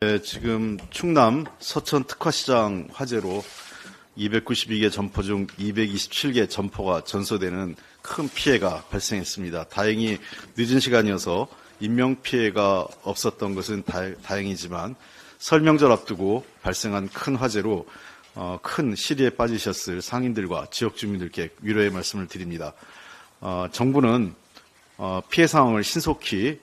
네, 지금 충남 서천 특화시장 화재로 292개 점포 중 227개 점포가 전소되는 큰 피해가 발생했습니다. 다행히 늦은 시간이어서 인명피해가 없었던 것은 다행이지만 설명절 앞두고 발생한 큰 화재로 큰 시리에 빠지셨을 상인들과 지역 주민들께 위로의 말씀을 드립니다. 정부는 피해 상황을 신속히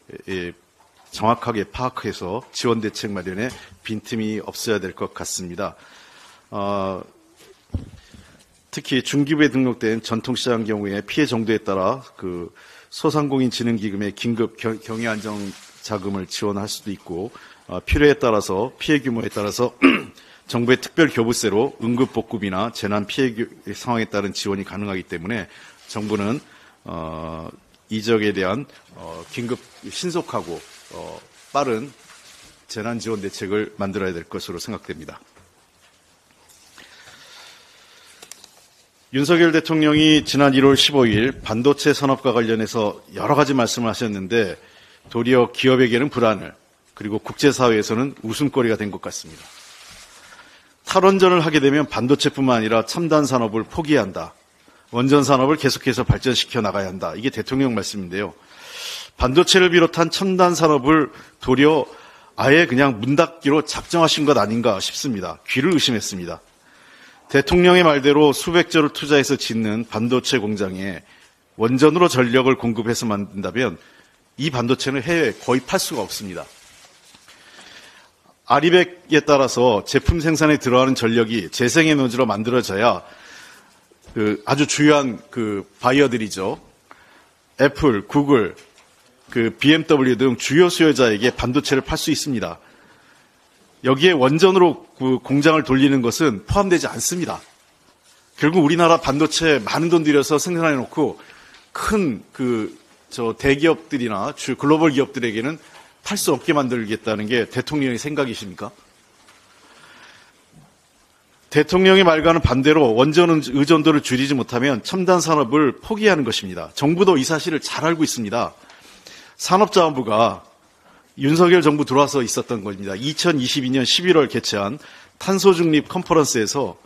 정확하게 파악해서 지원 대책 마련에 빈틈이 없어야 될 것 같습니다. 특히 중기부에 등록된 전통시장 경우에 피해 정도에 따라 그 소상공인진흥기금의 긴급 경영안정 자금을 지원할 수도 있고 필요에 따라서 피해 규모에 따라서 정부의 특별 교부세로 응급복구비나 재난 피해 상황에 따른 지원이 가능하기 때문에 정부는 이 지역에 대한 긴급 신속하고 빠른 재난지원 대책을 만들어야 될 것으로 생각됩니다. 윤석열 대통령이 지난 1월 15일 반도체 산업과 관련해서 여러 가지 말씀을 하셨는데 도리어 기업에게는 불안을 그리고 국제사회에서는 웃음거리가 된 것 같습니다. 탈원전을 하게 되면 반도체뿐만 아니라 첨단 산업을 포기해야 한다. 원전 산업을 계속해서 발전시켜 나가야 한다. 이게 대통령 말씀인데요. 반도체를 비롯한 첨단 산업을 도리어 아예 그냥 문 닫기로 작정하신 것 아닌가 싶습니다. 귀를 의심했습니다. 대통령의 말대로 수백조를 투자해서 짓는 반도체 공장에 원전으로 전력을 공급해서 만든다면 이 반도체는 해외에 거의 팔 수가 없습니다. 아리백에 따라서 제품 생산에 들어가는 전력이 재생에너지로 만들어져야 아주 주요한 바이어들이죠. 애플, 구글, BMW 등 주요 수요자에게 반도체를 팔 수 있습니다. 여기에 원전으로 공장을 돌리는 것은 포함되지 않습니다. 결국 우리나라 반도체 많은 돈 들여서 생산해 놓고 큰 대기업들이나 글로벌 기업들에게는 팔 수 없게 만들겠다는 게 대통령의 생각이십니까? 대통령의 말과는 반대로 원전 의존도를 줄이지 못하면 첨단 산업을 포기하는 것입니다. 정부도 이 사실을 잘 알고 있습니다. 산업자원부가 윤석열 정부 들어와서 있었던 겁니다. 2022년 11월 개최한 탄소중립 컨퍼런스에서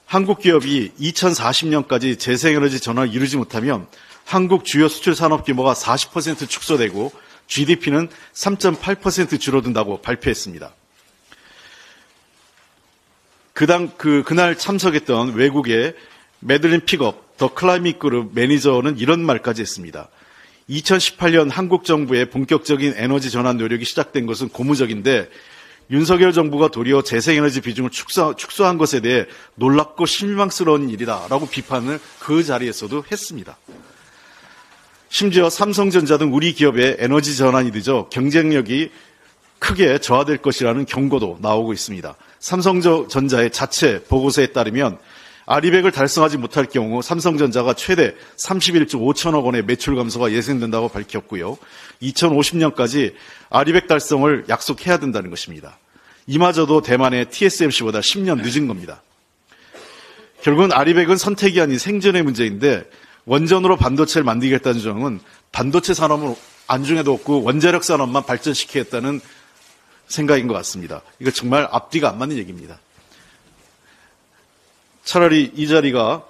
한국 기업이 2040년까지 재생에너지 전환을 이루지 못하면 한국 주요 수출 산업 규모가 40% 축소되고 GDP는 3.8% 줄어든다고 발표했습니다. 그날 참석했던 외국의 매들린 픽업 더 클라이밋 그룹 매니저는 이런 말까지 했습니다. 2018년 한국 정부의 본격적인 에너지 전환 노력이 시작된 것은 고무적인데 윤석열 정부가 도리어 재생에너지 비중을 축소한 것에 대해 놀랍고 실망스러운 일이다라고 비판을 그 자리에서도 했습니다. 심지어 삼성전자 등 우리 기업의 에너지 전환이 늦어 경쟁력이 크게 저하될 것이라는 경고도 나오고 있습니다. 삼성전자의 자체 보고서에 따르면 아리백을 달성하지 못할 경우 삼성전자가 최대 31조 5천억 원의 매출 감소가 예상된다고 밝혔고요. 2050년까지 아리백 달성을 약속해야 된다는 것입니다. 이마저도 대만의 TSMC보다 10년 늦은 겁니다. 결국은 아리백은 선택이 아닌 생존의 문제인데 원전으로 반도체를 만들겠다는 주장은 반도체 산업은 안중에도 없고 원자력 산업만 발전시키겠다는 생각인 것 같습니다. 이거 정말 앞뒤가 안 맞는 얘기입니다. 차라리 이 자리가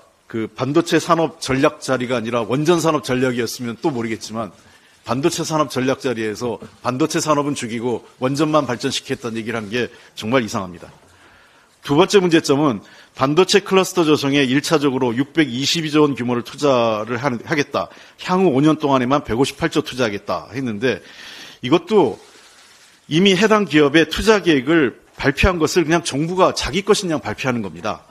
반도체 산업 전략 자리가 아니라 원전 산업 전략이었으면 또 모르겠지만 반도체 산업 전략 자리에서 반도체 산업은 죽이고 원전만 발전시키겠다는 얘기를 한 게 정말 이상합니다. 두 번째 문제점은 반도체 클러스터 조성에 1차적으로 622조 원 규모를 투자를 하겠다. 향후 5년 동안에만 158조 투자하겠다 했는데 이것도 이미 해당 기업의 투자 계획을 발표한 것을 그냥 정부가 자기 것인 양 발표하는 겁니다.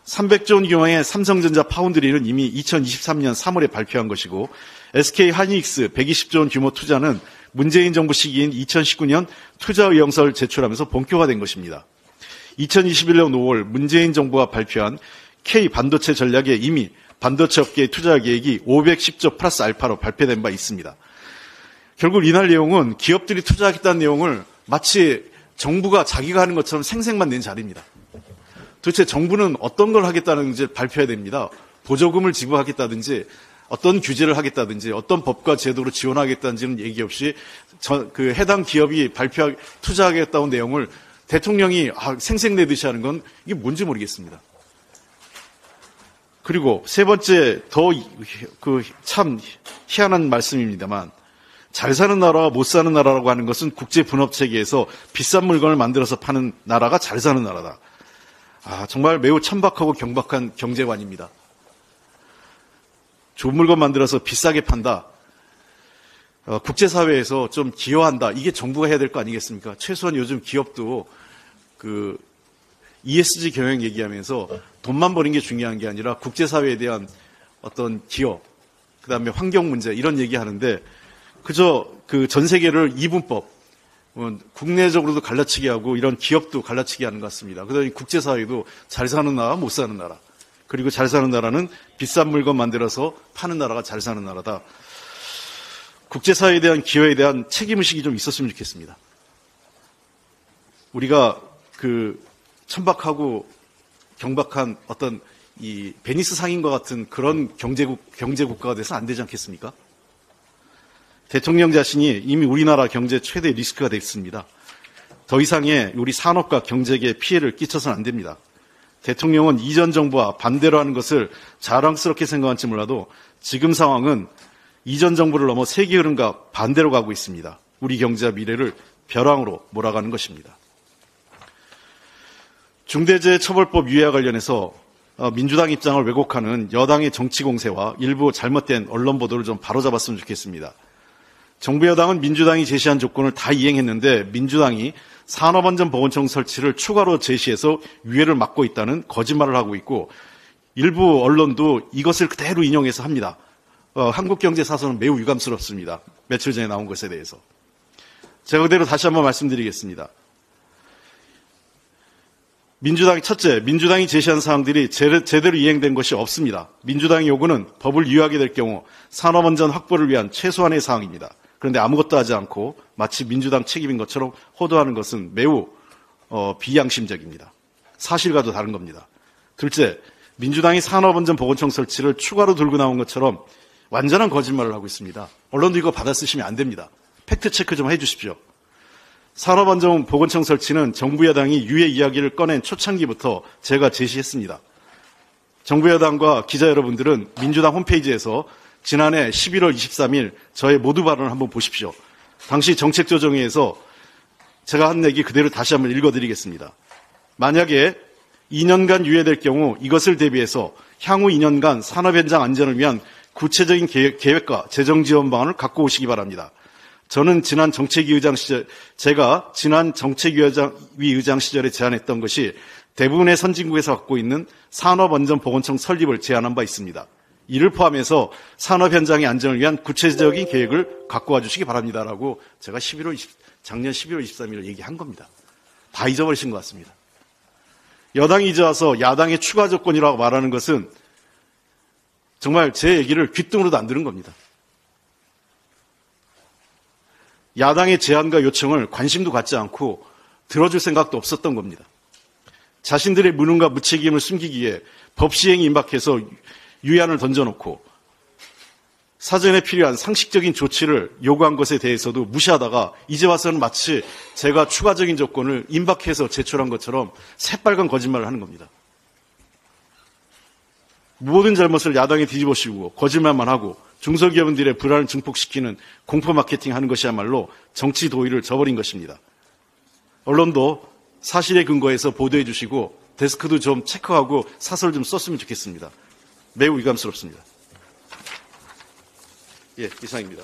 300조 원 규모의 삼성전자 파운드리는 이미 2023년 3월에 발표한 것이고 SK 하이닉스 120조 원 규모 투자는 문재인 정부 시기인 2019년 투자 의향서를 제출하면서 본격화된 것입니다. 2021년 5월 문재인 정부가 발표한 K 반도체 전략에 이미 반도체 업계의 투자 계획이 510조 플러스 알파로 발표된 바 있습니다. 결국 이날 내용은 기업들이 투자하겠다는 내용을 마치 정부가 자기가 하는 것처럼 생색만 낸 자리입니다. 도대체 정부는 어떤 걸 하겠다는지 발표해야 됩니다. 보조금을 지급하겠다든지 어떤 규제를 하겠다든지 어떤 법과 제도로 지원하겠다든지는 얘기 없이 그 해당 기업이 투자하겠다는 내용을 대통령이 생색내듯이 하는 건 이게 뭔지 모르겠습니다. 그리고 세 번째 참 희한한 말씀입니다만 잘 사는 나라와 못 사는 나라라고 하는 것은 국제 분업 체계에서 비싼 물건을 만들어서 파는 나라가 잘 사는 나라다. 정말 매우 천박하고 경박한 경제관입니다. 좋은 물건 만들어서 비싸게 판다. 국제사회에서 좀 기여한다. 이게 정부가 해야 될 거 아니겠습니까? 최소한 요즘 기업도 ESG 경영 얘기하면서 돈만 버는 게 중요한 게 아니라 국제사회에 대한 어떤 기여, 그 다음에 환경 문제 이런 얘기하는데 그저 전 세계를 이분법, 국내적으로도 갈라치기 하고 이런 기업도 갈라치기 하는 것 같습니다. 그러니 국제사회도 잘 사는 나라, 못 사는 나라. 그리고 잘 사는 나라는 비싼 물건 만들어서 파는 나라가 잘 사는 나라다. 국제사회에 대한 기여에 대한 책임의식이 좀 있었으면 좋겠습니다. 우리가 천박하고 경박한 어떤 이 베니스 상인과 같은 그런 경제국가가 돼서 안 되지 않겠습니까? 대통령 자신이 이미 우리나라 경제 최대 리스크가 됐습니다. 더 이상의 우리 산업과 경제에 피해를 끼쳐서는 안 됩니다. 대통령은 이전 정부와 반대로 하는 것을 자랑스럽게 생각할지 몰라도 지금 상황은 이전 정부를 넘어 세계 흐름과 반대로 가고 있습니다. 우리 경제와 미래를 벼랑으로 몰아가는 것입니다. 중대재해처벌법 유예와 관련해서 민주당 입장을 왜곡하는 여당의 정치 공세와 일부 잘못된 언론 보도를 좀 바로잡았으면 좋겠습니다. 정부 여당은 민주당이 제시한 조건을 다 이행했는데 민주당이 산업안전보건청 설치를 추가로 제시해서 유예를 막고 있다는 거짓말을 하고 있고 일부 언론도 이것을 그대로 인용해서 합니다. 한국경제사설은 매우 유감스럽습니다. 며칠 전에 나온 것에 대해서. 제가 그대로 다시 한번 말씀드리겠습니다. 민주당이 제시한 사항들이 제대로 이행된 것이 없습니다. 민주당의 요구는 법을 유예하게 될 경우 산업안전 확보를 위한 최소한의 사항입니다. 그런데 아무것도 하지 않고 마치 민주당 책임인 것처럼 호도하는 것은 매우 비양심적입니다. 사실과도 다른 겁니다. 둘째, 민주당이 산업안전보건청 설치를 추가로 들고 나온 것처럼 완전한 거짓말을 하고 있습니다. 언론도 이거 받아 쓰시면 안 됩니다. 팩트체크 좀 해주십시오. 산업안전보건청 설치는 정부 여당이 유예 이야기를 꺼낸 초창기부터 제가 제시했습니다. 정부 여당과 기자 여러분들은 민주당 홈페이지에서 지난해 11월 23일 저의 모두 발언을 한번 보십시오. 당시 정책조정회에서 제가 한 얘기 그대로 다시 한번 읽어드리겠습니다. 만약에 2년간 유예될 경우 이것을 대비해서 향후 2년간 산업 현장 안전을 위한 구체적인 계획과 재정 지원 방안을 갖고 오시기 바랍니다. 저는 제가 지난 정책위 의장 시절에 제안했던 것이 대부분의 선진국에서 갖고 있는 산업안전보건청 설립을 제안한 바 있습니다. 이를 포함해서 산업 현장의 안전을 위한 구체적인 계획을 갖고 와주시기 바랍니다라고 제가 작년 11월 23일을 얘기한 겁니다. 다 잊어버리신 것 같습니다. 여당이 이제 와서 야당의 추가 조건이라고 말하는 것은 정말 제 얘기를 귓등으로도 안 들은 겁니다. 야당의 제안과 요청을 관심도 갖지 않고 들어줄 생각도 없었던 겁니다. 자신들의 무능과 무책임을 숨기기 위해 법 시행이 임박해서 유예안을 던져놓고 사전에 필요한 상식적인 조치를 요구한 것에 대해서도 무시하다가 이제 와서는 마치 제가 추가적인 조건을 임박해서 제출한 것처럼 새빨간 거짓말을 하는 겁니다. 모든 잘못을 야당에 뒤집어 씌우고 거짓말만 하고 중소기업인들의 불안을 증폭시키는 공포 마케팅 하는 것이야말로 정치 도의를 저버린 것입니다. 언론도 사실에 근거해서 보도해 주시고 데스크도 좀 체크하고 사설 좀 썼으면 좋겠습니다. 매우 유감스럽습니다. 예, 이상입니다.